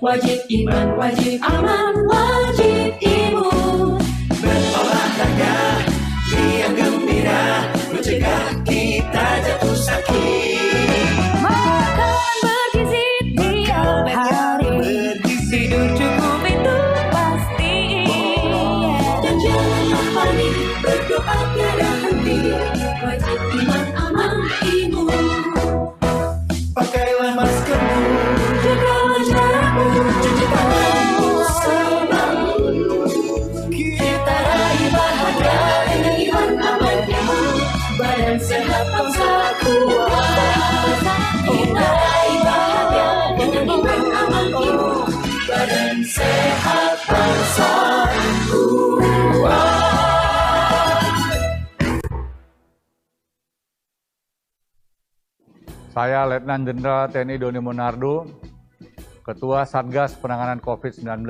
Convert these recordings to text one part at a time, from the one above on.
wajib iman, wajib aman, wajib imun. Berolahraga, riang gembira, mencegah kita jatuh sakit. Makan bergizi tiap hari, tidur cukup itu pasti. Dan jangan panik, berdoa tiada henti, wajib iman, aman, imun. Pakailah maskermu, Jaga jarakmu, cuci tanganmu selalu. Kita raih bahagia dengan iman, aman, imun. Badan sehat, bangsa kuat. Kita raih bahagia dengan iman, aman, imun. Badan sehat, bangsa kuat. Saya Letnan Jenderal TNI Doni Monardo, Ketua Satgas Penanganan COVID-19,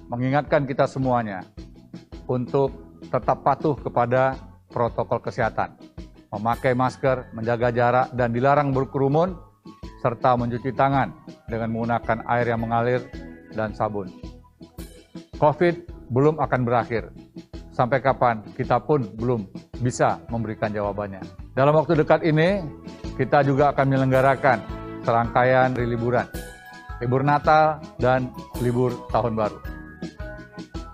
mengingatkan kita semuanya untuk tetap patuh kepada protokol kesehatan, memakai masker, menjaga jarak, dan dilarang berkerumun, serta mencuci tangan dengan menggunakan air yang mengalir dan sabun. COVID belum akan berakhir. Sampai kapan, kita pun belum bisa memberikan jawabannya. Dalam waktu dekat ini, kita juga akan menyelenggarakan serangkaian liburan, libur Natal dan libur Tahun Baru.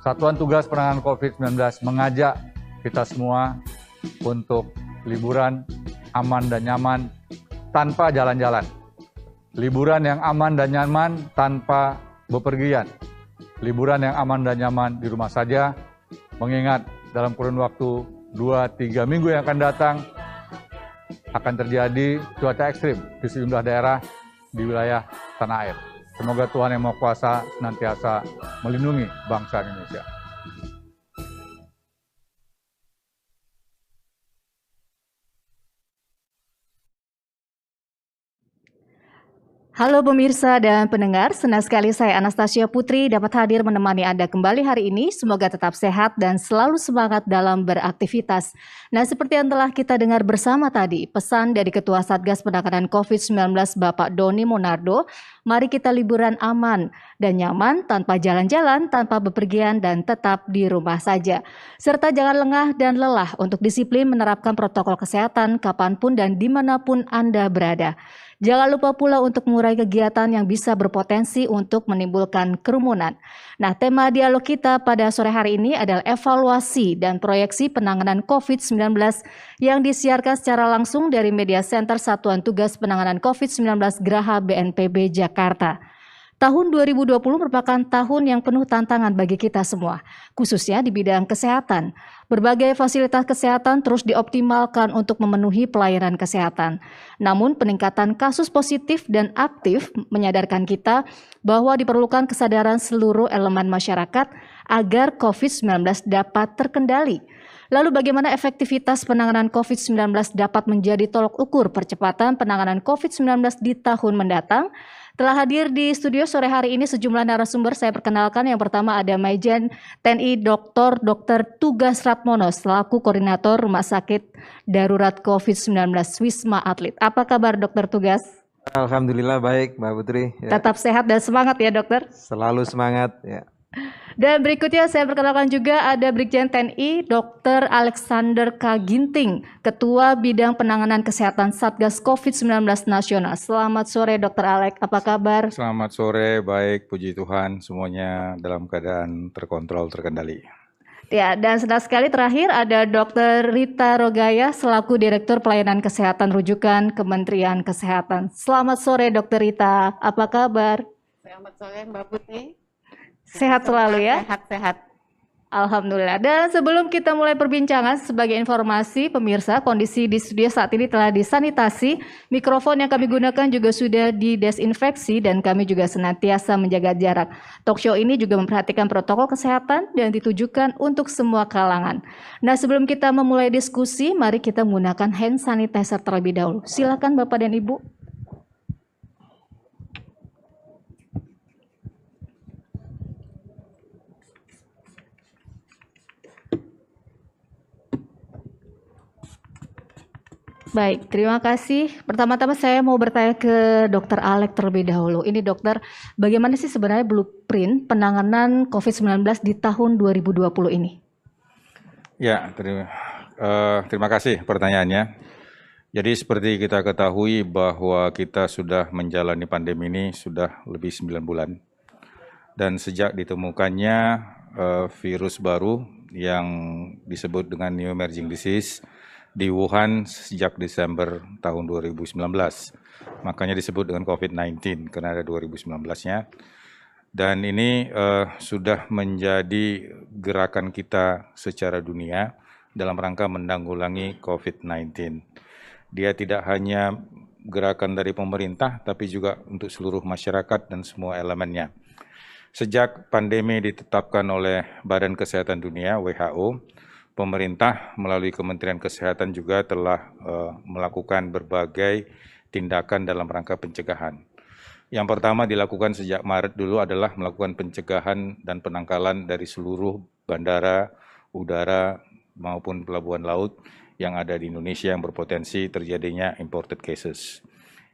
Satuan Tugas Penanganan COVID-19 mengajak kita semua untuk liburan aman dan nyaman tanpa jalan-jalan. Liburan yang aman dan nyaman tanpa bepergian. Liburan yang aman dan nyaman di rumah saja, mengingat dalam kurun waktu 2-3 minggu yang akan datang, akan terjadi cuaca ekstrim di sejumlah daerah di wilayah tanah air. Semoga Tuhan Yang Maha Kuasa senantiasa melindungi bangsa Indonesia. Halo pemirsa dan pendengar, senang sekali saya Anastasia Putri dapat hadir menemani Anda kembali hari ini. Semoga tetap sehat dan selalu semangat dalam beraktivitas. Nah, seperti yang telah kita dengar bersama tadi, pesan dari Ketua Satgas Penanganan COVID-19 Bapak Doni Monardo, mari kita liburan aman dan nyaman tanpa jalan-jalan, tanpa bepergian dan tetap di rumah saja. Serta jangan lengah dan lelah untuk disiplin menerapkan protokol kesehatan kapanpun dan dimanapun Anda berada. Jangan lupa pula untuk mengurangi kegiatan yang bisa berpotensi untuk menimbulkan kerumunan. Nah, tema dialog kita pada sore hari ini adalah evaluasi dan proyeksi penanganan COVID-19 yang disiarkan secara langsung dari Media Center Satuan Tugas Penanganan COVID-19 Graha BNPB Jakarta. Tahun 2020 merupakan tahun yang penuh tantangan bagi kita semua, khususnya di bidang kesehatan. Berbagai fasilitas kesehatan terus dioptimalkan untuk memenuhi pelayanan kesehatan. Namun peningkatan kasus positif dan aktif menyadarkan kita bahwa diperlukan kesadaran seluruh elemen masyarakat agar COVID-19 dapat terkendali. Lalu bagaimana efektivitas penanganan COVID-19 dapat menjadi tolok ukur percepatan penanganan COVID-19 di tahun mendatang? Telah hadir di studio sore hari ini sejumlah narasumber. Saya perkenalkan, yang pertama ada Majen TNI Dr. Tugas Ratmono selaku Koordinator Rumah Sakit Darurat COVID-19 Wisma Atlet. Apa kabar Dokter Tugas? Alhamdulillah baik Mbak Putri. Ya. Tetap sehat dan semangat ya dokter. Selalu semangat ya. Dan berikutnya saya perkenalkan juga ada Brigjen TNI Dr. Alexander K. Ginting, Ketua Bidang Penanganan Kesehatan Satgas COVID-19 Nasional. Selamat sore Dr. Alex, apa kabar? Selamat sore, baik, puji Tuhan semuanya dalam keadaan terkontrol, terkendali. Ya, dan senang sekali terakhir ada Dr. Rita Rogaya selaku Direktur Pelayanan Kesehatan Rujukan Kementerian Kesehatan. Selamat sore Dr. Rita, apa kabar? Selamat sore Mbak Putri. Sehat selalu ya? Sehat-sehat. Alhamdulillah. Dan sebelum kita mulai perbincangan, sebagai informasi pemirsa, kondisi di studio saat ini telah disanitasi. Mikrofon yang kami gunakan juga sudah didesinfeksi dan kami juga senantiasa menjaga jarak. Talk show ini juga memperhatikan protokol kesehatan dan ditujukan untuk semua kalangan. Nah, sebelum kita memulai diskusi, mari kita menggunakan hand sanitizer terlebih dahulu. Silakan Bapak dan Ibu. Baik, terima kasih. Pertama-tama saya mau bertanya ke Dr. Alek terlebih dahulu. Ini dokter, bagaimana sih sebenarnya blueprint penanganan COVID-19 di tahun 2020 ini? Ya, terima kasih pertanyaannya. Jadi seperti kita ketahui bahwa kita sudah menjalani pandemi ini sudah lebih 9 bulan. Dan sejak ditemukannya virus baru yang disebut dengan New Emerging Disease di Wuhan sejak Desember tahun 2019. Makanya disebut dengan COVID-19 karena ada 2019-nya. Dan ini sudah menjadi gerakan kita secara dunia dalam rangka menanggulangi COVID-19. Dia tidak hanya gerakan dari pemerintah, tapi juga untuk seluruh masyarakat dan semua elemennya. Sejak pandemi ditetapkan oleh Badan Kesehatan Dunia, WHO, pemerintah melalui Kementerian Kesehatan juga telah melakukan berbagai tindakan dalam rangka pencegahan. Yang pertama dilakukan sejak Maret dulu adalah melakukan pencegahan dan penangkalan dari seluruh bandara, udara, maupun pelabuhan laut yang ada di Indonesia yang berpotensi terjadinya imported cases.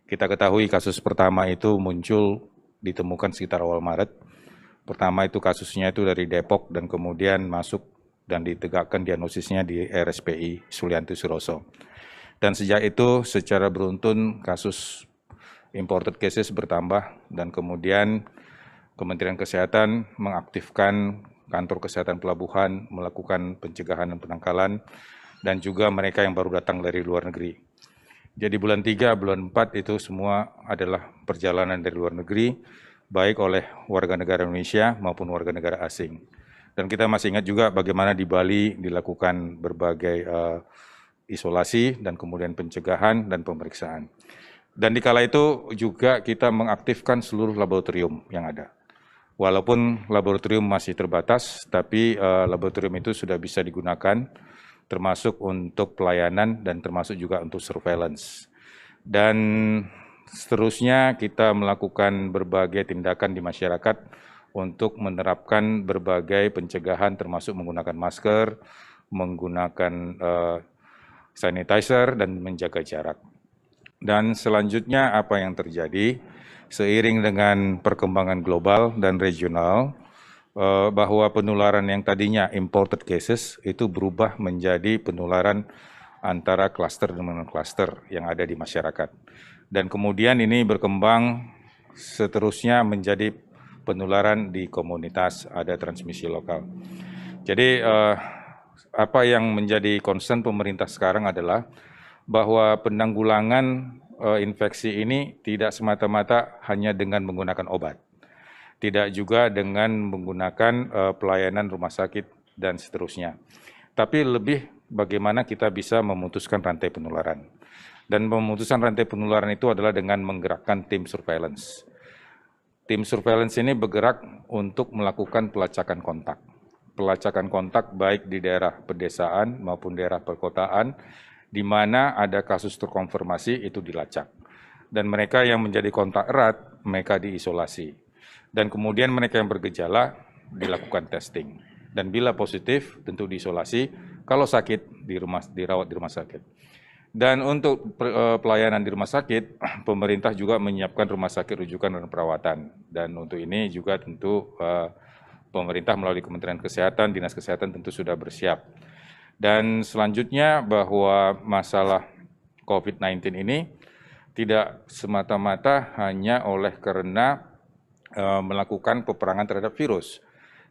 Kita ketahui kasus pertama itu muncul, ditemukan sekitar awal Maret. Pertama itu kasusnya itu dari Depok dan kemudian masuk dan ditegakkan diagnosisnya di RSPI Sulianti Suroso. Dan sejak itu secara beruntun kasus imported cases bertambah dan kemudian Kementerian Kesehatan mengaktifkan kantor kesehatan pelabuhan, melakukan pencegahan dan penangkalan, dan juga mereka yang baru datang dari luar negeri. Jadi bulan 3, bulan 4 itu semua adalah perjalanan dari luar negeri, baik oleh warga negara Indonesia maupun warga negara asing. Dan kita masih ingat juga bagaimana di Bali dilakukan berbagai isolasi dan kemudian pencegahan dan pemeriksaan. Dan di kala itu juga kita mengaktifkan seluruh laboratorium yang ada. Walaupun laboratorium masih terbatas, tapi laboratorium itu sudah bisa digunakan termasuk untuk pelayanan dan termasuk juga untuk surveillance. Dan seterusnya kita melakukan berbagai tindakan di masyarakat untuk menerapkan berbagai pencegahan termasuk menggunakan masker, menggunakan sanitizer dan menjaga jarak. Dan selanjutnya apa yang terjadi seiring dengan perkembangan global dan regional, bahwa penularan yang tadinya imported cases itu berubah menjadi penularan antara klaster dengan klaster yang ada di masyarakat. Dan kemudian ini berkembang seterusnya menjadi penularan di komunitas, ada transmisi lokal. Jadi apa yang menjadi concern pemerintah sekarang adalah bahwa penanggulangan infeksi ini tidak semata-mata hanya dengan menggunakan obat. Tidak juga dengan menggunakan pelayanan rumah sakit dan seterusnya. Tapi lebih bagaimana kita bisa memutuskan rantai penularan. Dan memutuskan rantai penularan itu adalah dengan menggerakkan tim surveillance. Tim surveillance ini bergerak untuk melakukan pelacakan kontak. Pelacakan kontak baik di daerah pedesaan maupun daerah perkotaan, di mana ada kasus terkonfirmasi itu dilacak. Dan mereka yang menjadi kontak erat, mereka diisolasi. Dan kemudian mereka yang bergejala dilakukan testing. Dan bila positif tentu diisolasi, kalau sakit dirawat di rumah sakit. Dan untuk pelayanan di rumah sakit, pemerintah juga menyiapkan rumah sakit rujukan dan perawatan. Dan untuk ini juga tentu pemerintah melalui Kementerian Kesehatan, Dinas Kesehatan tentu sudah bersiap. Dan selanjutnya bahwa masalah COVID-19 ini tidak semata-mata hanya oleh karena melakukan peperangan terhadap virus,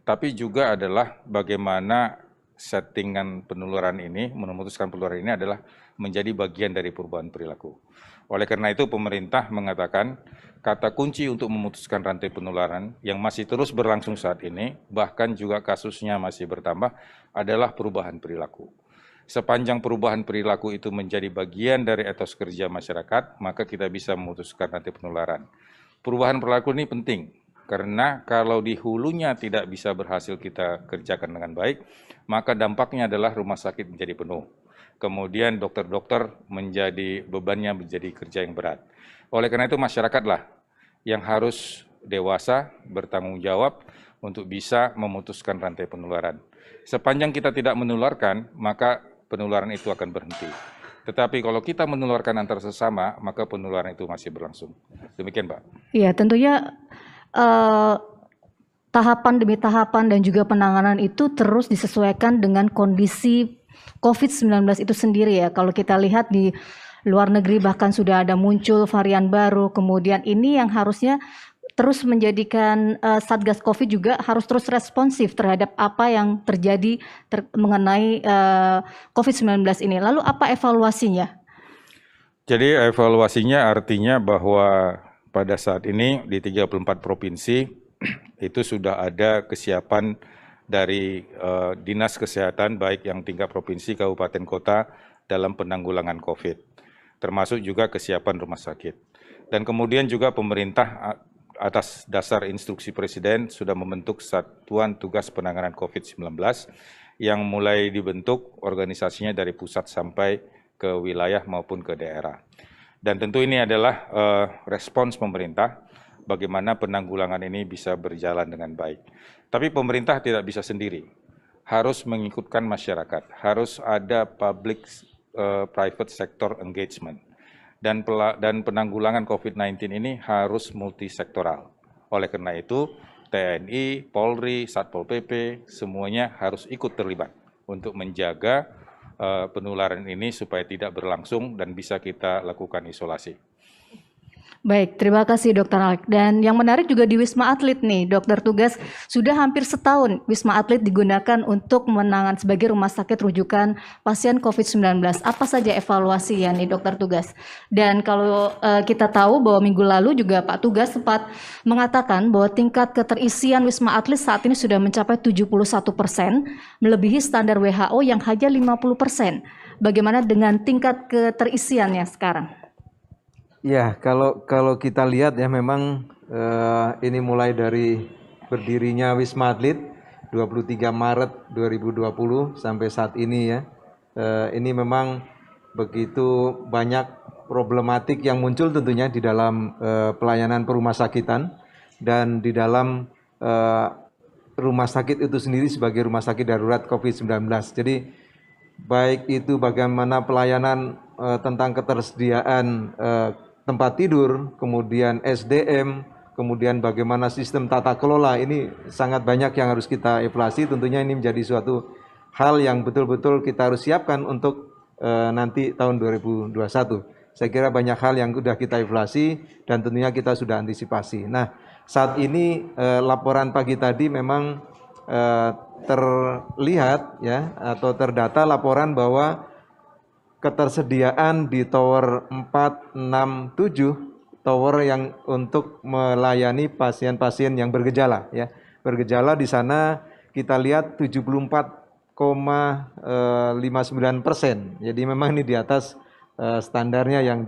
tapi juga adalah bagaimana settingan penularan ini, memutuskan penularan ini adalah menjadi bagian dari perubahan perilaku. Oleh karena itu pemerintah mengatakan kata kunci untuk memutuskan rantai penularan yang masih terus berlangsung saat ini, bahkan juga kasusnya masih bertambah, adalah perubahan perilaku. Sepanjang perubahan perilaku itu menjadi bagian dari etos kerja masyarakat, maka kita bisa memutuskan rantai penularan. Perubahan perilaku ini penting, karena kalau di hulunya tidak bisa berhasil kita kerjakan dengan baik, maka dampaknya adalah rumah sakit menjadi penuh. Kemudian dokter-dokter menjadi bebannya menjadi kerja yang berat. Oleh karena itu masyarakatlah yang harus dewasa, bertanggung jawab untuk bisa memutuskan rantai penularan. Sepanjang kita tidak menularkan, maka penularan itu akan berhenti. Tetapi kalau kita menularkan antar sesama, maka penularan itu masih berlangsung. Demikian, Pak. Iya, tentunya tahapan demi tahapan dan juga penanganan itu terus disesuaikan dengan kondisi COVID-19 itu sendiri ya. Kalau kita lihat di luar negeri bahkan sudah ada muncul varian baru, kemudian ini yang harusnya terus menjadikan Satgas COVID juga harus terus responsif terhadap apa yang terjadi mengenai COVID-19 ini. Lalu apa evaluasinya? Jadi evaluasinya artinya bahwa pada saat ini di 34 provinsi itu sudah ada kesiapan dari Dinas Kesehatan baik yang tingkat provinsi, kabupaten, kota dalam penanggulangan COVID. Termasuk juga kesiapan rumah sakit. Dan kemudian juga pemerintah atas dasar instruksi Presiden sudah membentuk Satuan Tugas Penanganan COVID-19 yang mulai dibentuk organisasinya dari pusat sampai ke wilayah maupun ke daerah. Dan tentu ini adalah respons pemerintah bagaimana penanggulangan ini bisa berjalan dengan baik. Tapi pemerintah tidak bisa sendiri, harus mengikutkan masyarakat, harus ada public private sector engagement. Dan penanggulangan COVID-19 ini harus multisektoral. Oleh karena itu, TNI, Polri, Satpol PP, semuanya harus ikut terlibat untuk menjaga penularan ini supaya tidak berlangsung dan bisa kita lakukan isolasi. Baik, terima kasih Dr. Alex. Dan yang menarik juga di Wisma Atlet nih, Dokter Tugas, sudah hampir setahun Wisma Atlet digunakan untuk menangani sebagai rumah sakit rujukan pasien COVID-19. Apa saja evaluasi ya nih Dokter Tugas? Dan kalau kita tahu bahwa minggu lalu juga Pak Tugas sempat mengatakan bahwa tingkat keterisian Wisma Atlet saat ini sudah mencapai 71%, melebihi standar WHO yang hanya 50%. Bagaimana dengan tingkat keterisiannya sekarang? Ya, kalau kita lihat ya memang ini mulai dari berdirinya Wisma Atlet 23 Maret 2020 sampai saat ini ya. Ini memang begitu banyak problematik yang muncul tentunya di dalam pelayanan perumahsakitan dan di dalam rumah sakit itu sendiri sebagai rumah sakit darurat COVID-19. Jadi baik itu bagaimana pelayanan tentang ketersediaan tempat tidur, kemudian SDM, kemudian bagaimana sistem tata kelola, ini sangat banyak yang harus kita evaluasi. Tentunya ini menjadi suatu hal yang betul-betul kita harus siapkan untuk nanti tahun 2021. Saya kira banyak hal yang sudah kita evaluasi dan tentunya kita sudah antisipasi. Nah, saat ini laporan pagi tadi memang terlihat ya atau terdata laporan bahwa ketersediaan di tower 4, 6, 7 tower yang untuk melayani pasien-pasien yang bergejala ya. Bergejala di sana kita lihat 74,59%. Jadi memang ini di atas standarnya yang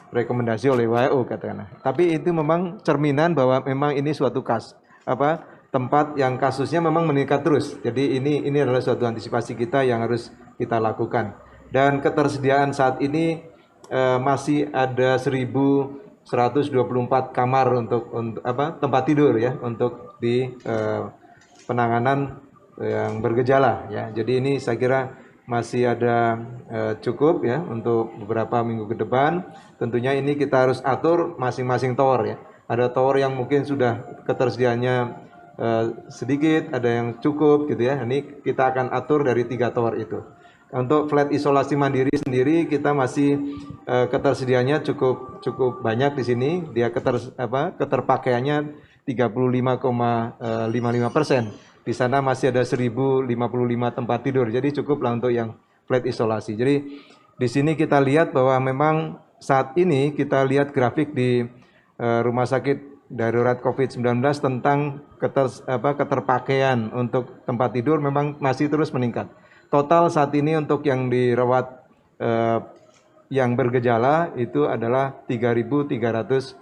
rekomendasi oleh WHO katakanlah. Tapi itu memang cerminan bahwa memang ini suatu tempat yang kasusnya memang meningkat terus. Jadi ini adalah suatu antisipasi kita yang harus kita lakukan. Dan ketersediaan saat ini masih ada 1.124 kamar untuk tempat tidur ya untuk di penanganan yang bergejala ya. Jadi ini saya kira masih ada cukup ya untuk beberapa minggu ke depan. Tentunya ini kita harus atur masing-masing tower ya. Ada tower yang mungkin sudah ketersediaannya sedikit, ada yang cukup gitu ya. Ini kita akan atur dari 3 tower itu. Untuk flat isolasi mandiri sendiri kita masih ketersediaannya cukup banyak di sini. Dia keterpakaiannya 35,55%. Di sana masih ada 1.055 tempat tidur. Jadi cukuplah untuk yang flat isolasi. Jadi di sini kita lihat bahwa memang saat ini kita lihat grafik di rumah sakit darurat COVID-19 tentang keterpakaian untuk tempat tidur memang masih terus meningkat. Total saat ini untuk yang dirawat yang bergejala itu adalah 3.300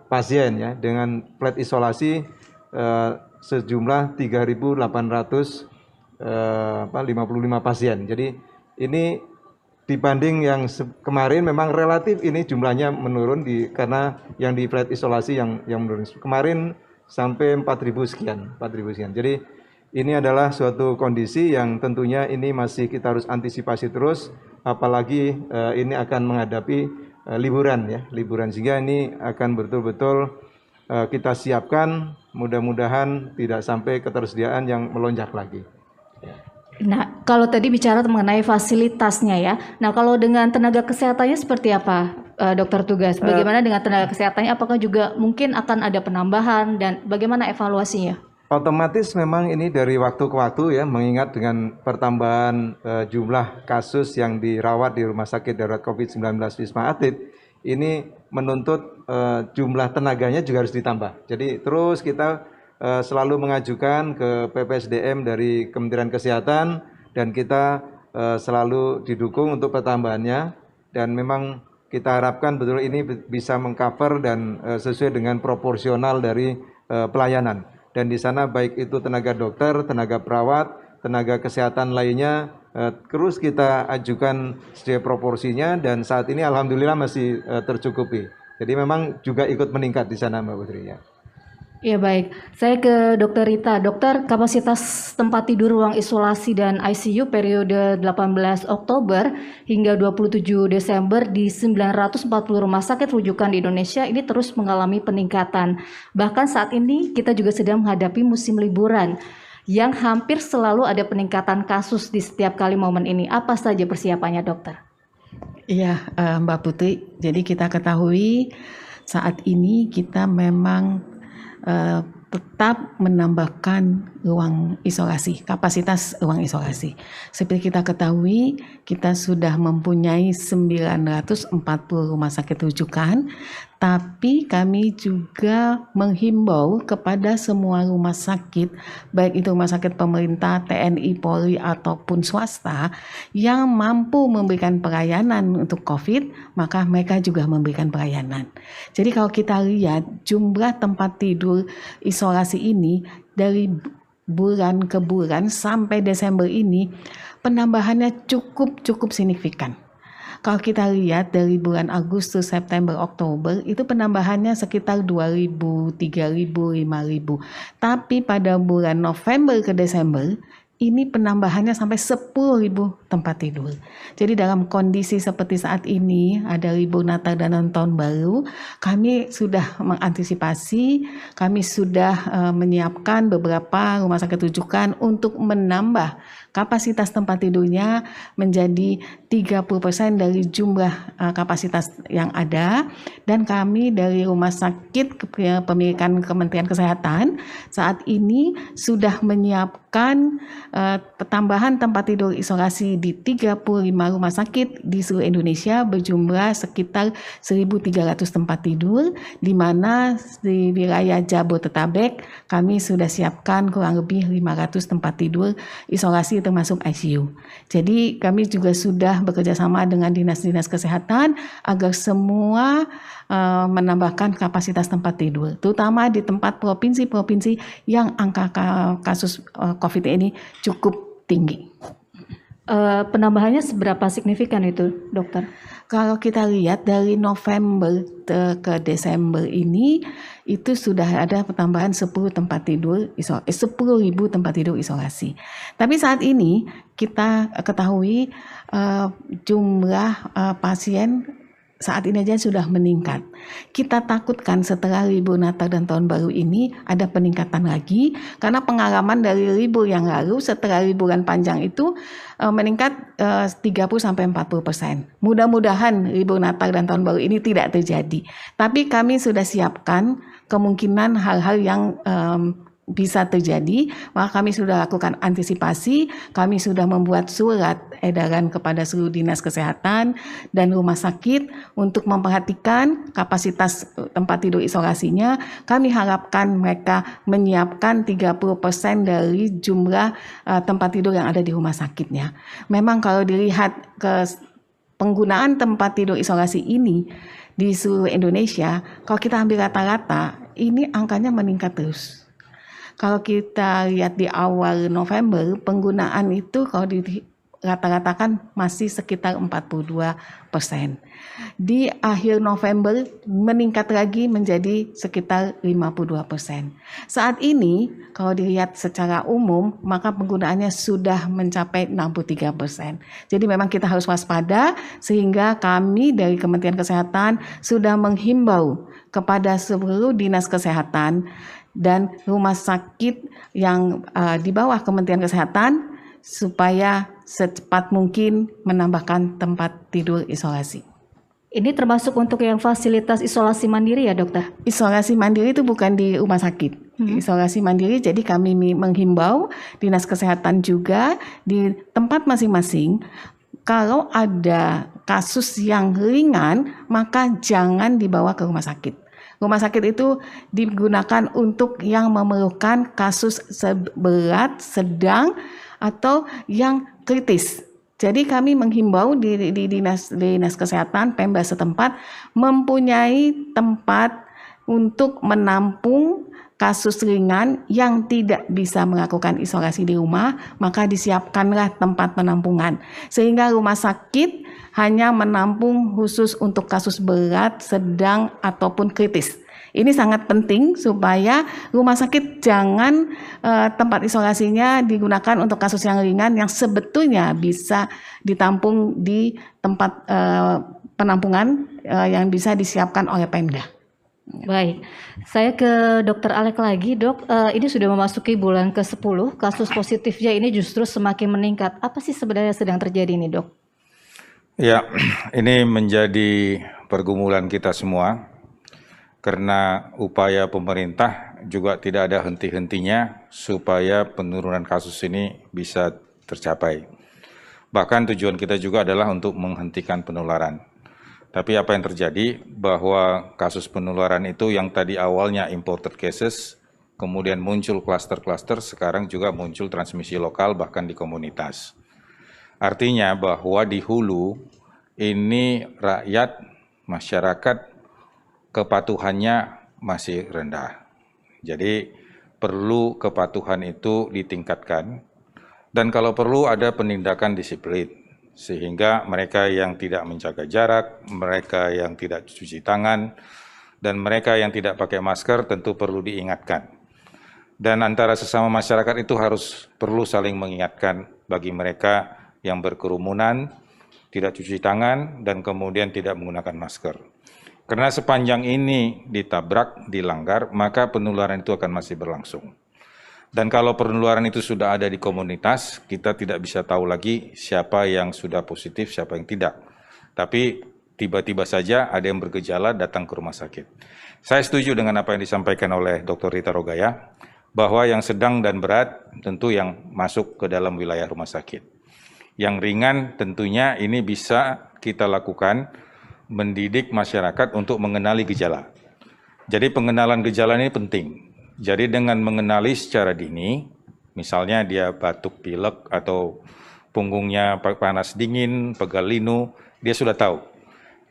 pasien ya, dengan flat isolasi sejumlah 3.855 pasien. Jadi ini dibanding yang kemarin memang relatif ini jumlahnya menurun karena yang di flat isolasi yang menurun. Kemarin sampai 4.000 sekian. Jadi ini adalah suatu kondisi yang tentunya ini masih kita harus antisipasi terus, apalagi ini akan menghadapi liburan ya, liburan, sehingga ini akan betul-betul kita siapkan, mudah-mudahan tidak sampai ketersediaan yang melonjak lagi. Nah, kalau tadi bicara mengenai fasilitasnya ya. Nah, kalau dengan tenaga kesehatannya seperti apa, dokter tugas? Bagaimana dengan tenaga kesehatannya? Apakah juga mungkin akan ada penambahan dan bagaimana evaluasinya? Otomatis memang ini dari waktu ke waktu ya, mengingat dengan pertambahan jumlah kasus yang dirawat di Rumah Sakit Darurat COVID-19 Wisma Atlet, ini menuntut jumlah tenaganya juga harus ditambah. Jadi terus kita selalu mengajukan ke PPSDM dari Kementerian Kesehatan dan kita selalu didukung untuk pertambahannya, dan memang kita harapkan betul ini bisa mengcover dan sesuai dengan proporsional dari pelayanan. Dan di sana baik itu tenaga dokter, tenaga perawat, tenaga kesehatan lainnya terus kita ajukan sesuai proporsinya, dan saat ini alhamdulillah masih tercukupi. Jadi memang juga ikut meningkat di sana Mbak Putri ya. Ya baik, saya ke Dokter Rita. Dokter, kapasitas tempat tidur ruang isolasi dan ICU periode 18 Oktober hingga 27 Desember di 940 rumah sakit rujukan di Indonesia ini terus mengalami peningkatan. Bahkan saat ini kita juga sedang menghadapi musim liburan yang hampir selalu ada peningkatan kasus di setiap kali momen ini. Apa saja persiapannya, dokter? Iya, Mbak Putri. Jadi kita ketahui saat ini kita memang tetap menambahkan ruang isolasi, kapasitas ruang isolasi. Seperti kita ketahui, kita sudah mempunyai 940 rumah sakit rujukan, tapi kami juga menghimbau kepada semua rumah sakit, baik itu rumah sakit pemerintah, TNI, Polri, ataupun swasta, yang mampu memberikan pelayanan untuk COVID, maka mereka juga memberikan pelayanan. Jadi kalau kita lihat jumlah tempat tidur isolasi ini dari bulan ke bulan sampai Desember ini penambahannya cukup signifikan. Kalau kita lihat dari bulan Agustus, September, Oktober itu penambahannya sekitar 2.000, 3.000, 5.000. Tapi pada bulan November ke Desember ini penambahannya sampai 10.000 tempat tidur. Jadi dalam kondisi seperti saat ini, ada libur Natal dan Tahun Baru, kami sudah mengantisipasi, kami sudah menyiapkan beberapa rumah sakit rujukan untuk menambah kapasitas tempat tidurnya menjadi 30% dari jumlah kapasitas yang ada, dan kami dari rumah sakit pemilikan Kementerian Kesehatan saat ini sudah menyiapkan tambahan tempat tidur isolasi di 35 rumah sakit di seluruh Indonesia berjumlah sekitar 1.300 tempat tidur, di mana di wilayah Jabodetabek kami sudah siapkan kurang lebih 500 tempat tidur isolasi termasuk ICU. Jadi kami juga sudah bekerja sama dengan dinas-dinas kesehatan agar semua menambahkan kapasitas tempat tidur, terutama di tempat provinsi-provinsi yang angka kasus COVID ini cukup tinggi. Penambahannya seberapa signifikan itu, dokter? Kalau kita lihat dari November ke Desember ini itu sudah ada pertambahan 10 tempat tidur 10.000 tempat tidur isolasi. Tapi saat ini kita ketahui jumlah pasien saat ini aja sudah meningkat. Kita takutkan setelah libur Natal dan Tahun Baru ini ada peningkatan lagi, karena pengalaman dari libur yang lalu setelah liburan panjang itu meningkat 30-40%. Mudah-mudahan libur Natal dan Tahun Baru ini tidak terjadi. Tapi kami sudah siapkan kemungkinan hal-hal yang bisa terjadi, maka kami sudah lakukan antisipasi, kami sudah membuat surat edaran kepada seluruh dinas kesehatan dan rumah sakit untuk memperhatikan kapasitas tempat tidur isolasinya. Kami harapkan mereka menyiapkan 30% dari jumlah tempat tidur yang ada di rumah sakitnya. Memang kalau dilihat ke penggunaan tempat tidur isolasi ini di seluruh Indonesia, kalau kita ambil rata-rata, ini angkanya meningkat terus. Kalau kita lihat di awal November, penggunaan itu kalau di rata-rata kan masih sekitar 42%. Di akhir November meningkat lagi menjadi sekitar 52%. Saat ini kalau dilihat secara umum maka penggunaannya sudah mencapai 63%. Jadi memang kita harus waspada, sehingga kami dari Kementerian Kesehatan sudah menghimbau kepada seluruh dinas kesehatan dan rumah sakit yang di bawah Kementerian Kesehatan supaya secepat mungkin menambahkan tempat tidur isolasi. Ini termasuk untuk yang fasilitas isolasi mandiri ya dokter? Isolasi mandiri itu bukan di rumah sakit. Isolasi mandiri, jadi kami menghimbau dinas kesehatan juga di tempat masing-masing, kalau ada kasus yang ringan maka jangan dibawa ke rumah sakit. Rumah sakit itu digunakan untuk yang memerlukan kasus berat, sedang, atau yang kritis. Jadi kami menghimbau di dinas kesehatan Pemda setempat mempunyai tempat untuk menampung kasus ringan yang tidak bisa melakukan isolasi di rumah, maka disiapkanlah tempat penampungan. Sehingga rumah sakit hanya menampung khusus untuk kasus berat, sedang, ataupun kritis. Ini sangat penting supaya rumah sakit jangan tempat isolasinya digunakan untuk kasus yang ringan yang sebetulnya bisa ditampung di tempat penampungan yang bisa disiapkan oleh Pemda. Baik, saya ke Dokter Alek lagi, Dok. Ini sudah memasuki bulan ke-10, kasus positifnya ini justru semakin meningkat. Apa sih sebenarnya sedang terjadi ini, Dok? Ya, ini menjadi pergumulan kita semua. Karena upaya pemerintah juga tidak ada henti-hentinya supaya penurunan kasus ini bisa tercapai. Bahkan tujuan kita juga adalah untuk menghentikan penularan. Tapi apa yang terjadi bahwa kasus penularan itu yang tadi awalnya imported cases, kemudian muncul klaster-klaster, sekarang juga muncul transmisi lokal bahkan di komunitas. Artinya bahwa di hulu ini rakyat, masyarakat, kepatuhannya masih rendah. Jadi perlu kepatuhan itu ditingkatkan dan kalau perlu ada penindakan disiplin sehingga mereka yang tidak menjaga jarak, mereka yang tidak cuci tangan, dan mereka yang tidak pakai masker tentu perlu diingatkan. Dan antara sesama masyarakat itu harus perlu saling mengingatkan bagi mereka yang berkerumunan, tidak cuci tangan, dan kemudian tidak menggunakan masker. Karena sepanjang ini ditabrak, dilanggar, maka penularan itu akan masih berlangsung. Dan kalau penularan itu sudah ada di komunitas, kita tidak bisa tahu lagi siapa yang sudah positif, siapa yang tidak. Tapi tiba-tiba saja ada yang bergejala datang ke rumah sakit. Saya setuju dengan apa yang disampaikan oleh Dr. Rita Rogaya, bahwa yang sedang dan berat tentu yang masuk ke dalam wilayah rumah sakit. Yang ringan tentunya ini bisa kita lakukan mendidik masyarakat untuk mengenali gejala. Jadi pengenalan gejala ini penting. Jadi dengan mengenali secara dini, misalnya dia batuk pilek atau punggungnya panas dingin, pegal linu, dia sudah tahu.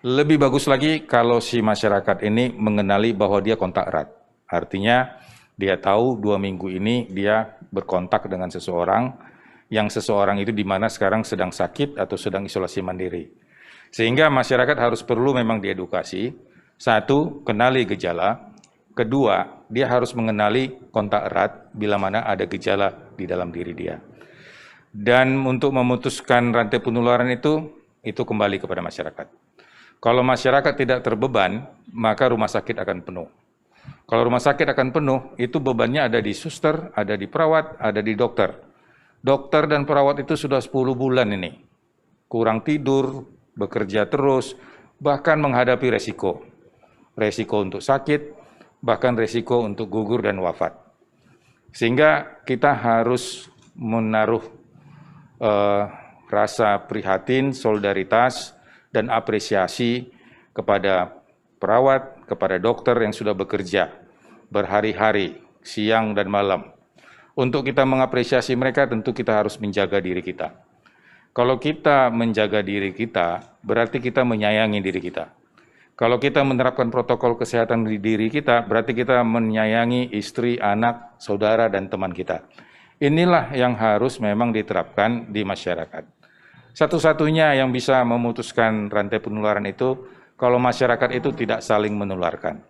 Lebih bagus lagi kalau si masyarakat ini mengenali bahwa dia kontak erat. Artinya dia tahu 2 minggu ini dia berkontak dengan seseorang, yang seseorang itu di mana sekarang sedang sakit atau sedang isolasi mandiri. Sehingga masyarakat harus perlu memang diedukasi. 1, kenali gejala. 2, dia harus mengenali kontak erat bila mana ada gejala di dalam diri dia. Dan untuk memutuskan rantai penularan itu kembali kepada masyarakat. Kalau masyarakat tidak terbeban, maka rumah sakit akan penuh. Kalau rumah sakit akan penuh, itu bebannya ada di suster, ada di perawat, ada di dokter. Dokter dan perawat itu sudah 10 bulan ini. Kurang tidur, bekerja terus, bahkan menghadapi resiko. Resiko untuk sakit, bahkan resiko untuk gugur dan wafat. Sehingga kita harus menaruh rasa prihatin, solidaritas, dan apresiasi kepada perawat, kepada dokter yang sudah bekerja berhari-hari, siang dan malam. Untuk kita mengapresiasi mereka, tentu kita harus menjaga diri kita. Kalau kita menjaga diri kita, berarti kita menyayangi diri kita. Kalau kita menerapkan protokol kesehatan di diri kita, berarti kita menyayangi istri, anak, saudara, dan teman kita. Inilah yang harus memang diterapkan di masyarakat. Satu-satunya yang bisa memutuskan rantai penularan itu kalau masyarakat itu tidak saling menularkan.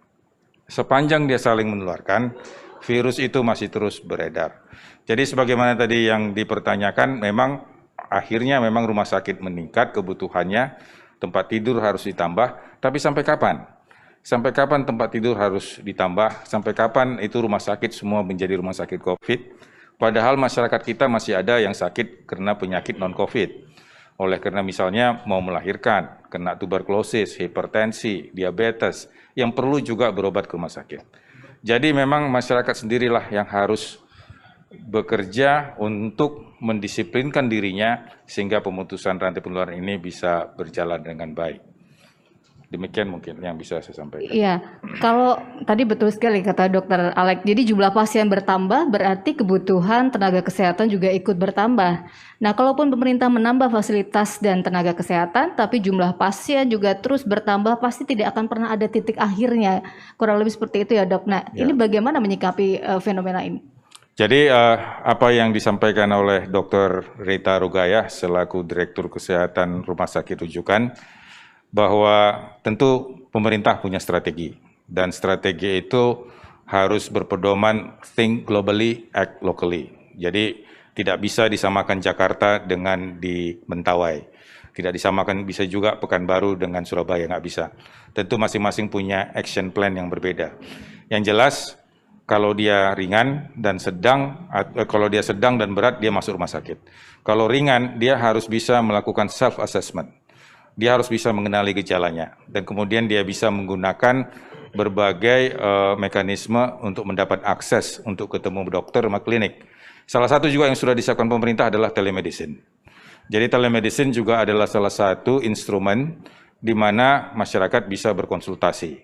Sepanjang dia saling menularkan, virus itu masih terus beredar. Jadi sebagaimana tadi yang dipertanyakan, memang akhirnya memang rumah sakit meningkat kebutuhannya, tempat tidur harus ditambah, tapi sampai kapan? Sampai kapan tempat tidur harus ditambah? Sampai kapan itu rumah sakit semua menjadi rumah sakit COVID? Padahal masyarakat kita masih ada yang sakit karena penyakit non-COVID. Oleh karena misalnya mau melahirkan, kena tuberkulosis, hipertensi, diabetes, yang perlu juga berobat ke rumah sakit. Jadi memang masyarakat sendirilah yang harus bekerja untuk mendisiplinkan dirinya sehingga pemutusan rantai penularan ini bisa berjalan dengan baik. Demikian mungkin yang bisa saya sampaikan. Iya, kalau tadi betul sekali kata Dokter Alex. Jadi jumlah pasien bertambah berarti kebutuhan tenaga kesehatan juga ikut bertambah. Nah, kalaupun pemerintah menambah fasilitas dan tenaga kesehatan, tapi jumlah pasien juga terus bertambah, pasti tidak akan pernah ada titik akhirnya. Kurang lebih seperti itu ya, Dok. Nah, ini bagaimana menyikapi fenomena ini? Jadi apa yang disampaikan oleh Dr. Rita Rogaya selaku Direktur Kesehatan Rumah Sakit Rujukan, bahwa tentu pemerintah punya strategi, dan strategi itu harus berpedoman think globally, act locally. Jadi tidak bisa disamakan Jakarta dengan di Mentawai, tidak disamakan bisa juga Pekanbaru dengan Surabaya, nggak bisa. Tentu masing-masing punya action plan yang berbeda. Yang jelas kalau dia ringan dan sedang, kalau dia sedang dan berat dia masuk rumah sakit. Kalau ringan dia harus bisa melakukan self assessment. Dia harus bisa mengenali gejalanya dan kemudian dia bisa menggunakan berbagai mekanisme untuk mendapat akses untuk ketemu dokter sama klinik. Salah satu juga yang sudah disiapkan pemerintah adalah telemedicine. Jadi telemedicine juga adalah salah satu instrumen di mana masyarakat bisa berkonsultasi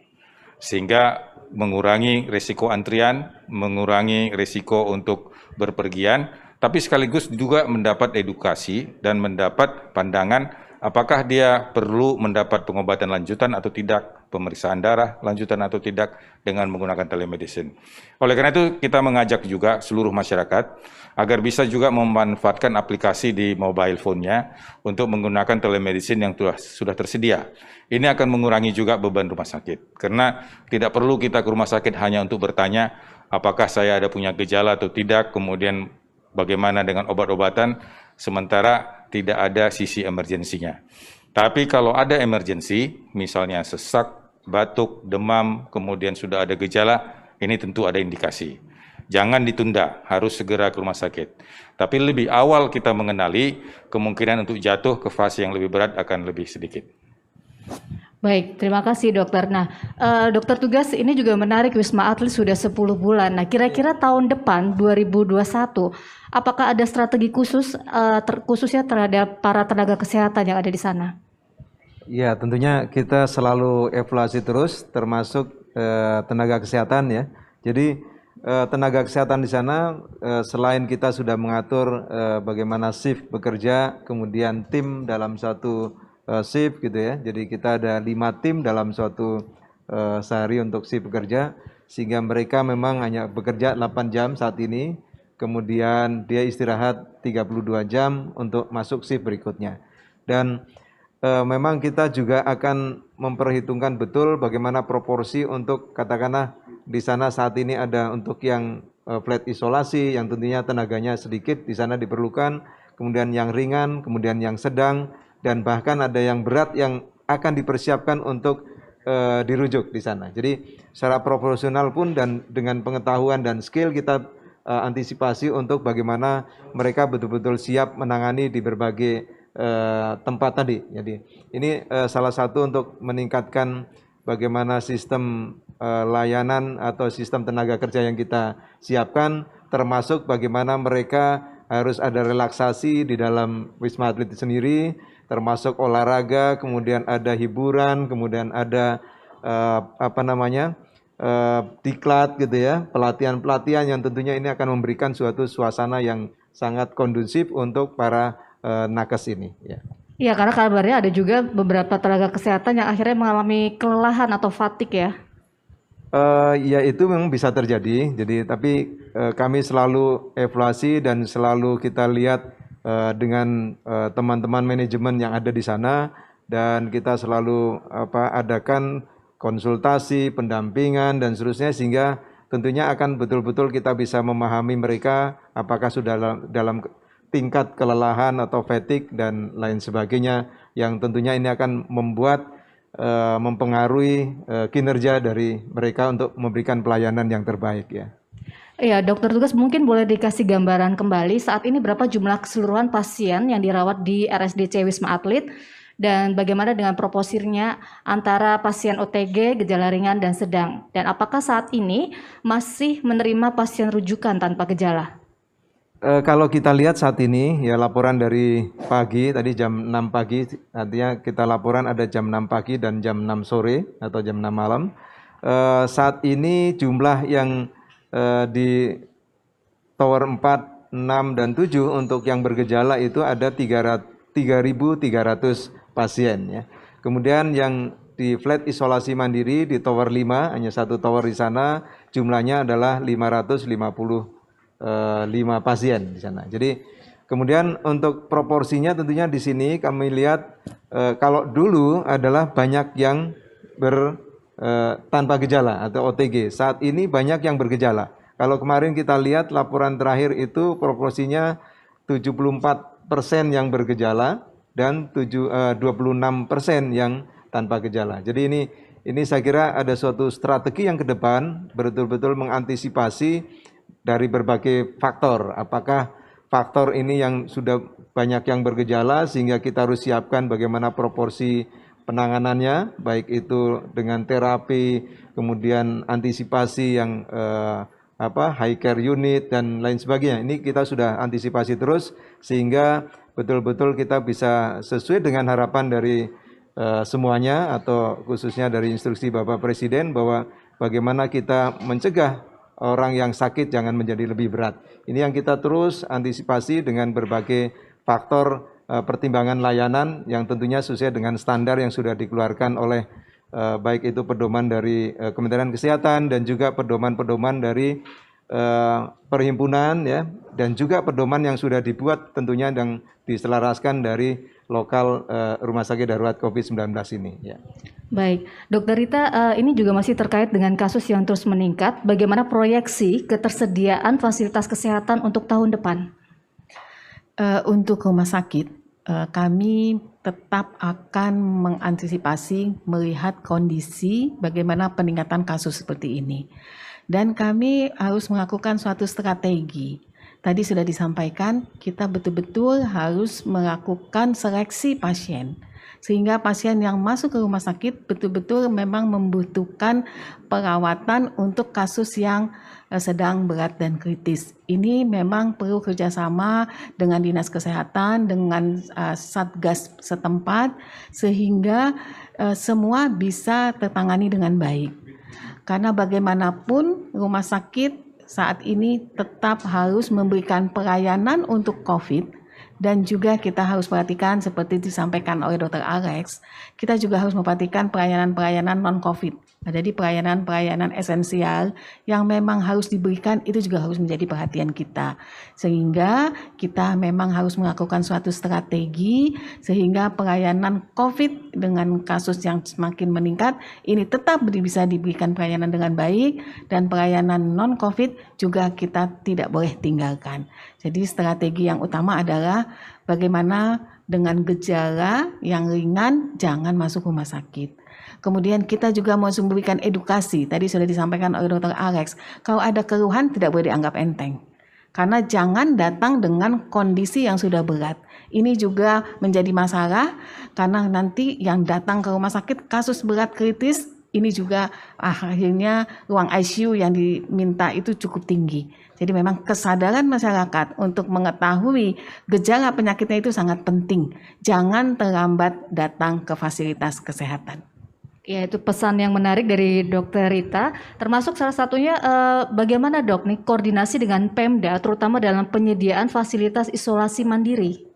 sehingga mengurangi risiko antrian, mengurangi risiko untuk berpergian, tapi sekaligus juga mendapat edukasi dan mendapat pandangan apakah dia perlu mendapat pengobatan lanjutan atau tidak, pemeriksaan darah lanjutan atau tidak dengan menggunakan telemedicine. Oleh karena itu kita mengajak juga seluruh masyarakat agar bisa juga memanfaatkan aplikasi di mobile phone-nya untuk menggunakan telemedicine yang sudah tersedia. Ini akan mengurangi juga beban rumah sakit, karena tidak perlu kita ke rumah sakit hanya untuk bertanya apakah saya ada punya gejala atau tidak, kemudian bagaimana dengan obat-obatan, sementara tidak ada sisi emergensinya. Tapi kalau ada emergensi, misalnya sesak, batuk, demam, kemudian sudah ada gejala, ini tentu ada indikasi. Jangan ditunda, harus segera ke rumah sakit. Tapi lebih awal kita mengenali, kemungkinan untuk jatuh ke fase yang lebih berat akan lebih sedikit. Baik, terima kasih dokter. Nah, dokter tugas ini juga menarik, Wisma Atlet sudah 10 bulan. Nah, kira-kira tahun depan 2021, apakah ada strategi khusus khususnya terhadap para tenaga kesehatan yang ada di sana? Ya, tentunya kita selalu evaluasi terus, termasuk tenaga kesehatan ya. Jadi tenaga kesehatan di sana selain kita sudah mengatur bagaimana shift bekerja, kemudian tim dalam satu shift gitu ya. Jadi kita ada 5 tim dalam suatu sehari untuk shift bekerja, sehingga mereka memang hanya bekerja 8 jam saat ini, kemudian dia istirahat 32 jam untuk masuk shift berikutnya. Dan memang kita juga akan memperhitungkan betul bagaimana proporsi untuk katakanlah di sana saat ini ada untuk yang flat isolasi yang tentunya tenaganya sedikit di sana diperlukan, kemudian yang ringan, kemudian yang sedang, dan bahkan ada yang berat yang akan dipersiapkan untuk dirujuk di sana. Jadi secara proporsional pun dan dengan pengetahuan dan skill kita antisipasi untuk bagaimana mereka betul-betul siap menangani di berbagai tempat tadi. Jadi ini salah satu untuk meningkatkan bagaimana sistem layanan atau sistem tenaga kerja yang kita siapkan, termasuk bagaimana mereka harus ada relaksasi di dalam Wisma Atlet sendiri, termasuk olahraga, kemudian ada hiburan, kemudian ada diklat gitu ya, pelatihan-pelatihan yang tentunya ini akan memberikan suatu suasana yang sangat kondusif untuk para nakes ini ya. Iya, karena kabarnya ada juga beberapa tenaga kesehatan yang akhirnya mengalami kelelahan atau fatigue ya. Ya itu memang bisa terjadi. Jadi tapi kami selalu evaluasi dan selalu kita lihat dengan teman-teman manajemen yang ada di sana, dan kita selalu adakan konsultasi, pendampingan dan seterusnya, sehingga tentunya akan betul-betul kita bisa memahami mereka apakah sudah dalam tingkat kelelahan atau fatigue dan lain sebagainya, yang tentunya ini akan mempengaruhi kinerja dari mereka untuk memberikan pelayanan yang terbaik ya. Iya, dokter tugas mungkin boleh dikasih gambaran kembali saat ini berapa jumlah keseluruhan pasien yang dirawat di RSDC Wisma Atlet, dan bagaimana dengan proporsinya antara pasien OTG, gejala ringan dan sedang, dan apakah saat ini masih menerima pasien rujukan tanpa gejala? Kalau kita lihat saat ini ya, laporan dari pagi tadi jam 6 pagi, artinya kita laporan ada jam 6 pagi dan jam 6 sore atau jam 6 malam. Saat ini jumlah yang di tower 4, 6 dan 7 untuk yang bergejala itu ada 3.300 pasien ya. Kemudian yang di flat isolasi mandiri di tower 5, hanya satu tower di sana, jumlahnya adalah 555 pasien di sana. Jadi kemudian untuk proporsinya tentunya di sini kami lihat kalau dulu adalah banyak yang tanpa gejala atau OTG. Saat ini banyak yang bergejala. Kalau kemarin kita lihat laporan terakhir itu proporsinya 74% yang bergejala dan 26% yang tanpa gejala. Jadi ini saya kira ada suatu strategi yang ke depan betul-betul mengantisipasi dari berbagai faktor. Apakah faktor ini yang sudah banyak yang bergejala sehingga kita harus siapkan bagaimana proporsi penanganannya, baik itu dengan terapi, kemudian antisipasi yang high care unit dan lain sebagainya. Ini kita sudah antisipasi terus sehingga betul-betul kita bisa sesuai dengan harapan dari semuanya atau khususnya dari instruksi Bapak Presiden bahwa bagaimana kita mencegah orang yang sakit jangan menjadi lebih berat. Ini yang kita terus antisipasi dengan berbagai faktor pertimbangan layanan yang tentunya sesuai dengan standar yang sudah dikeluarkan oleh baik itu pedoman dari Kementerian Kesehatan dan juga pedoman-pedoman dari perhimpunan ya, dan juga pedoman yang sudah dibuat tentunya yang diselaraskan dari lokal rumah sakit darurat COVID-19 ini ya. Baik, Dokter Rita, ini juga masih terkait dengan kasus yang terus meningkat. Bagaimana proyeksi ketersediaan fasilitas kesehatan untuk tahun depan? Untuk rumah sakit, kami tetap akan mengantisipasi melihat kondisi bagaimana peningkatan kasus seperti ini. Dan kami harus melakukan suatu strategi. Tadi sudah disampaikan, kita betul-betul harus melakukan seleksi pasien. Sehingga pasien yang masuk ke rumah sakit betul-betul memang membutuhkan perawatan untuk kasus yang sedang, berat, dan kritis. Ini memang perlu kerjasama dengan Dinas Kesehatan, dengan Satgas setempat, sehingga semua bisa tertangani dengan baik. Karena bagaimanapun rumah sakit saat ini tetap harus memberikan pelayanan untuk COVID, dan juga kita harus perhatikan seperti disampaikan oleh Dr. Alex, kita juga harus memperhatikan pelayanan-pelayanan non-COVID. Jadi pelayanan-pelayanan esensial yang memang harus diberikan itu juga harus menjadi perhatian kita. Sehingga kita memang harus melakukan suatu strategi sehingga pelayanan COVID dengan kasus yang semakin meningkat ini tetap bisa diberikan pelayanan dengan baik, dan pelayanan non-COVID juga kita tidak boleh tinggalkan. Jadi strategi yang utama adalah bagaimana dengan gejala yang ringan jangan masuk rumah sakit. Kemudian kita juga mau memberikan edukasi, tadi sudah disampaikan oleh Dr. Alex, kalau ada keluhan tidak boleh dianggap enteng. Karena jangan datang dengan kondisi yang sudah berat. Ini juga menjadi masalah karena nanti yang datang ke rumah sakit kasus berat kritis, ini juga akhirnya ruang ICU yang diminta itu cukup tinggi. Jadi memang kesadaran masyarakat untuk mengetahui gejala penyakitnya itu sangat penting. Jangan terlambat datang ke fasilitas kesehatan. Ya, itu pesan yang menarik dari Dokter Rita, termasuk salah satunya bagaimana Dok nih koordinasi dengan Pemda terutama dalam penyediaan fasilitas isolasi mandiri.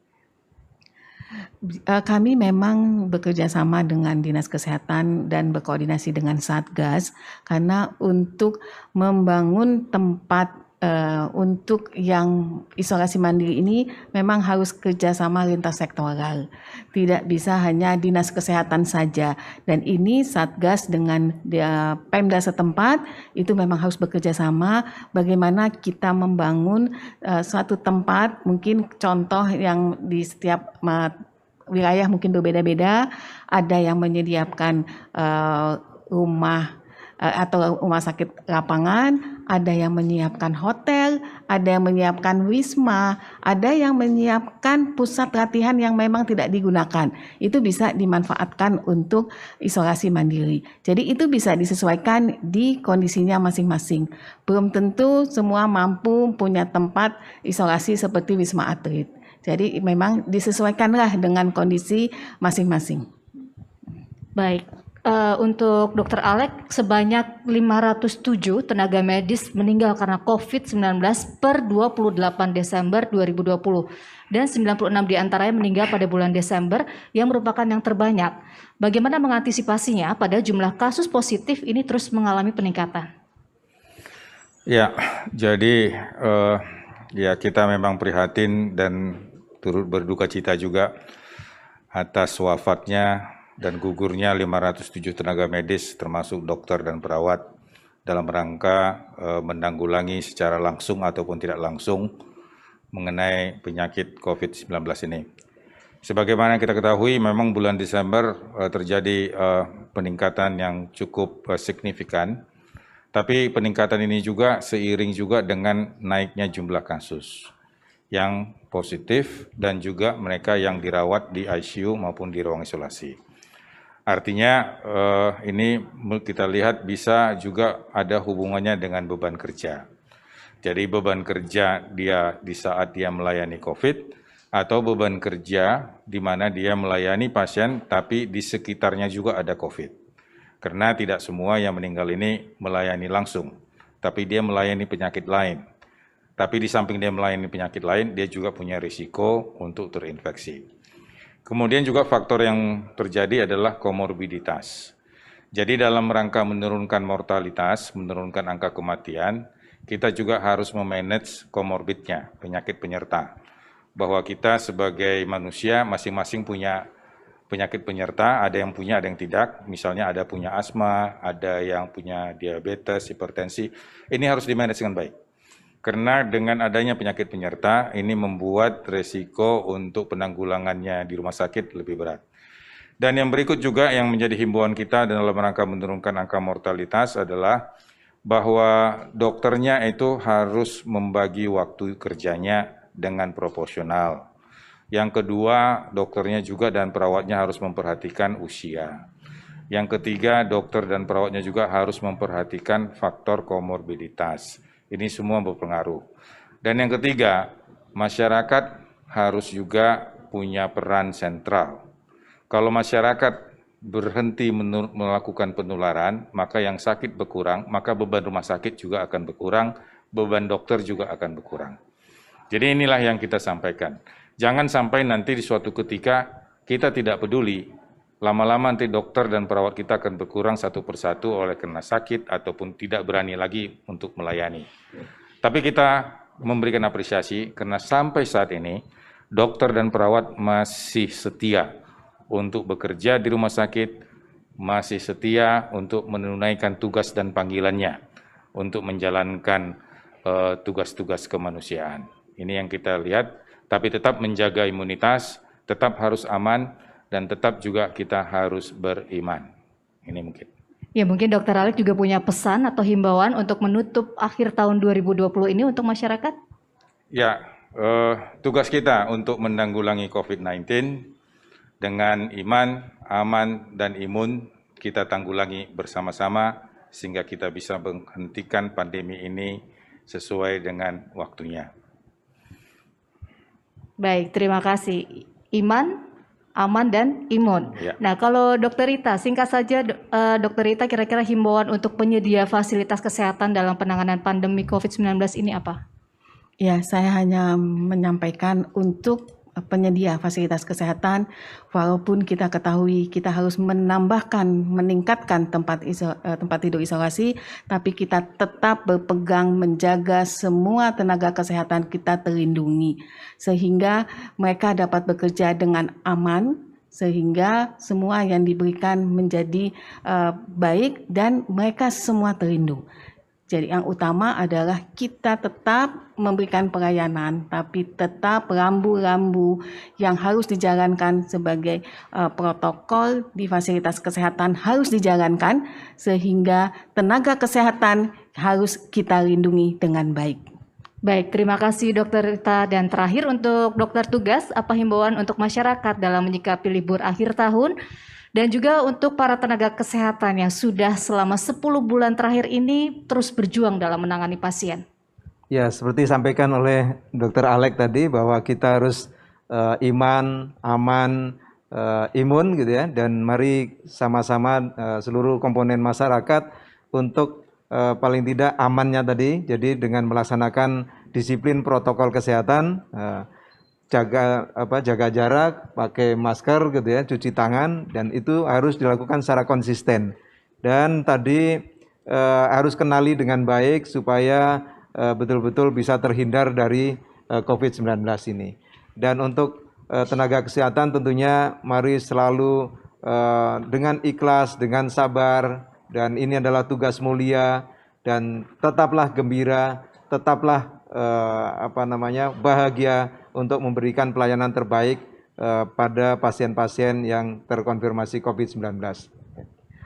Kami memang bekerja sama dengan Dinas Kesehatan dan berkoordinasi dengan Satgas karena untuk membangun tempat untuk yang isolasi mandiri ini memang harus kerjasama lintas sektoral. Tidak bisa hanya dinas kesehatan saja. Dan ini Satgas dengan Pemda setempat itu memang harus bekerja sama bagaimana kita membangun suatu tempat, mungkin contoh yang di setiap wilayah mungkin berbeda-beda, ada yang menyediakan rumah atau rumah sakit lapangan, ada yang menyiapkan hotel, ada yang menyiapkan wisma, ada yang menyiapkan pusat latihan yang memang tidak digunakan. Itu bisa dimanfaatkan untuk isolasi mandiri. Jadi itu bisa disesuaikan di kondisinya masing-masing. Belum tentu semua mampu punya tempat isolasi seperti Wisma Atlet. Jadi memang disesuaikanlah dengan kondisi masing-masing. Baik. Untuk Dr. Alex, sebanyak 507 tenaga medis meninggal karena COVID-19 per 28 Desember 2020 dan 96 diantaranya meninggal pada bulan Desember yang merupakan yang terbanyak. Bagaimana mengantisipasinya pada jumlah kasus positif ini terus mengalami peningkatan? Ya, jadi ya kita memang prihatin dan turut berduka cita juga atas wafatnya dan gugurnya 507 tenaga medis termasuk dokter dan perawat dalam rangka menanggulangi secara langsung ataupun tidak langsung mengenai penyakit COVID-19 ini. Sebagaimana kita ketahui memang bulan Desember terjadi peningkatan yang cukup signifikan, tapi peningkatan ini juga seiring juga dengan naiknya jumlah kasus yang positif dan juga mereka yang dirawat di ICU maupun di ruang isolasi. Artinya ini kita lihat bisa juga ada hubungannya dengan beban kerja. Jadi beban kerja dia di saat dia melayani COVID atau beban kerja di mana dia melayani pasien tapi di sekitarnya juga ada COVID. Karena tidak semua yang meninggal ini melayani langsung, tapi dia melayani penyakit lain. Tapi di samping dia melayani penyakit lain, dia juga punya risiko untuk terinfeksi. Kemudian juga faktor yang terjadi adalah komorbiditas. Jadi dalam rangka menurunkan mortalitas, menurunkan angka kematian, kita juga harus memanage komorbidnya, penyakit penyerta. Bahwa kita sebagai manusia masing-masing punya penyakit penyerta, ada yang punya, ada yang tidak. Misalnya ada punya asma, ada yang punya diabetes, hipertensi. Ini harus dimanage dengan baik. Karena dengan adanya penyakit penyerta, ini membuat resiko untuk penanggulangannya di rumah sakit lebih berat. Dan yang berikut juga yang menjadi himbauan kita dalam rangka menurunkan angka mortalitas adalah bahwa dokternya itu harus membagi waktu kerjanya dengan proporsional. Yang kedua, dokternya juga dan perawatnya harus memperhatikan usia. Yang ketiga, dokter dan perawatnya juga harus memperhatikan faktor komorbiditas. Ini semua berpengaruh. Dan yang ketiga, masyarakat harus juga punya peran sentral. Kalau masyarakat berhenti melakukan penularan, maka yang sakit berkurang, maka beban rumah sakit juga akan berkurang, beban dokter juga akan berkurang. Jadi inilah yang kita sampaikan. Jangan sampai nanti di suatu ketika kita tidak peduli, lama-lama nanti dokter dan perawat kita akan berkurang satu persatu oleh karena sakit ataupun tidak berani lagi untuk melayani. Tapi kita memberikan apresiasi karena sampai saat ini dokter dan perawat masih setia untuk bekerja di rumah sakit, masih setia untuk menunaikan tugas dan panggilannya untuk menjalankan tugas-tugas kemanusiaan. Ini yang kita lihat, tapi tetap menjaga imunitas, tetap harus aman, dan tetap juga kita harus beriman. Ini mungkin. Ya, mungkin Dr. Alex juga punya pesan atau himbauan untuk menutup akhir tahun 2020 ini untuk masyarakat? Ya, tugas kita untuk menanggulangi COVID-19 dengan iman, aman, dan imun kita tanggulangi bersama-sama sehingga kita bisa menghentikan pandemi ini sesuai dengan waktunya. Baik, terima kasih. Iman, aman, dan imun. Ya. Nah, kalau Dr. Rita, singkat saja Dr. Rita kira-kira himbauan untuk penyedia fasilitas kesehatan dalam penanganan pandemi COVID-19 ini apa? Ya, saya hanya menyampaikan untuk penyedia fasilitas kesehatan, walaupun kita ketahui kita harus meningkatkan tempat tidur isolasi, tapi kita tetap berpegang menjaga semua tenaga kesehatan kita terlindungi, sehingga mereka dapat bekerja dengan aman, sehingga semua yang diberikan menjadi baik dan mereka semua terlindung. Jadi yang utama adalah kita tetap memberikan pelayanan, tapi tetap rambu-rambu yang harus dijalankan sebagai protokol di fasilitas kesehatan harus dijalankan, sehingga tenaga kesehatan harus kita lindungi dengan baik. Baik, terima kasih Dokter Rita. Dan terakhir untuk dokter tugas, apa himbauan untuk masyarakat dalam menyikapi libur akhir tahun? Dan juga untuk para tenaga kesehatan yang sudah selama 10 bulan terakhir ini terus berjuang dalam menangani pasien. Ya, seperti disampaikan oleh Dr. Alex tadi bahwa kita harus iman, aman, imun gitu ya. Dan mari sama-sama seluruh komponen masyarakat untuk paling tidak amannya tadi. Jadi dengan melaksanakan disiplin protokol kesehatan, jaga jarak, pakai masker gitu ya, cuci tangan, dan itu harus dilakukan secara konsisten. Dan tadi harus kenali dengan baik supaya betul-betul bisa terhindar dari COVID-19 ini. Dan untuk tenaga kesehatan tentunya mari selalu dengan ikhlas, dengan sabar, dan ini adalah tugas mulia, dan tetaplah gembira, tetaplah bahagia untuk memberikan pelayanan terbaik pada pasien-pasien yang terkonfirmasi COVID-19.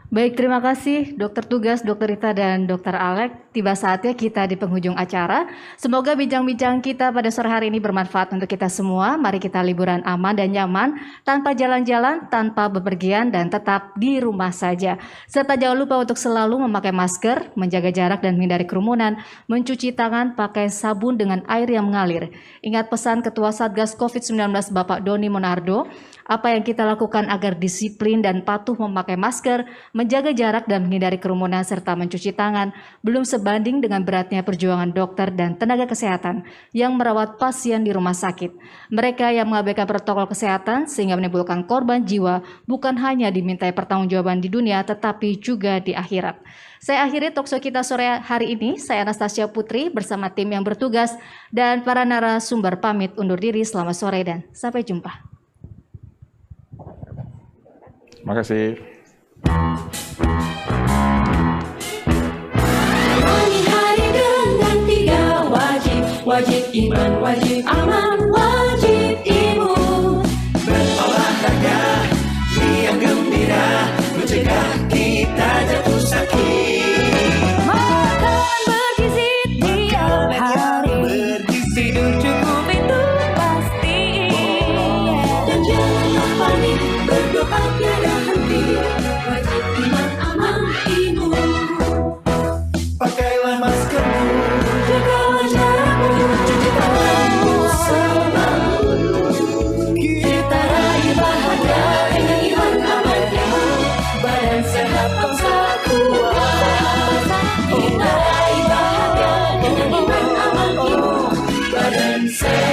Baik, terima kasih Dokter Tugas, Dokter Rita dan Dokter Alex. Tiba saatnya kita di penghujung acara. Semoga bincang-bincang kita pada sore hari ini bermanfaat untuk kita semua. Mari kita liburan aman dan nyaman, tanpa jalan-jalan, tanpa bepergian, dan tetap di rumah saja. Serta jangan lupa untuk selalu memakai masker, menjaga jarak dan menghindari kerumunan, mencuci tangan pakai sabun dengan air yang mengalir. Ingat pesan Ketua Satgas COVID-19 Bapak Doni Monardo, apa yang kita lakukan agar disiplin dan patuh memakai masker, menjaga jarak dan menghindari kerumunan serta mencuci tangan belum sebanding dengan beratnya perjuangan dokter dan tenaga kesehatan yang merawat pasien di rumah sakit. Mereka yang mengabaikan protokol kesehatan sehingga menimbulkan korban jiwa bukan hanya dimintai pertanggungjawaban di dunia tetapi juga di akhirat. Saya akhiri talkshow kita sore hari ini. Saya Anastasia Putri bersama tim yang bertugas dan para narasumber pamit undur diri. Selamat sore dan sampai jumpa. Terima kasih. Jalani hari dengan 3 wajib, wajib iman, wajib aman, wajib imun. Berolahraga, riang gembira, mencegah kita jatuh sakit. Makan bergizi tiap hari, tidur cukup itu pasti. Dan janganlah panik, berdoa tiada henti. Wajib iman, aman, imun. Pakailah maskermu, jagalah jarakmu, cuci tanganmu selalu. Kita raih bahagia dengan iman, aman, imun. Badan sehat, bangsa kuat. Kita raih bahagia dengan iman, aman, imun. Badan sehat.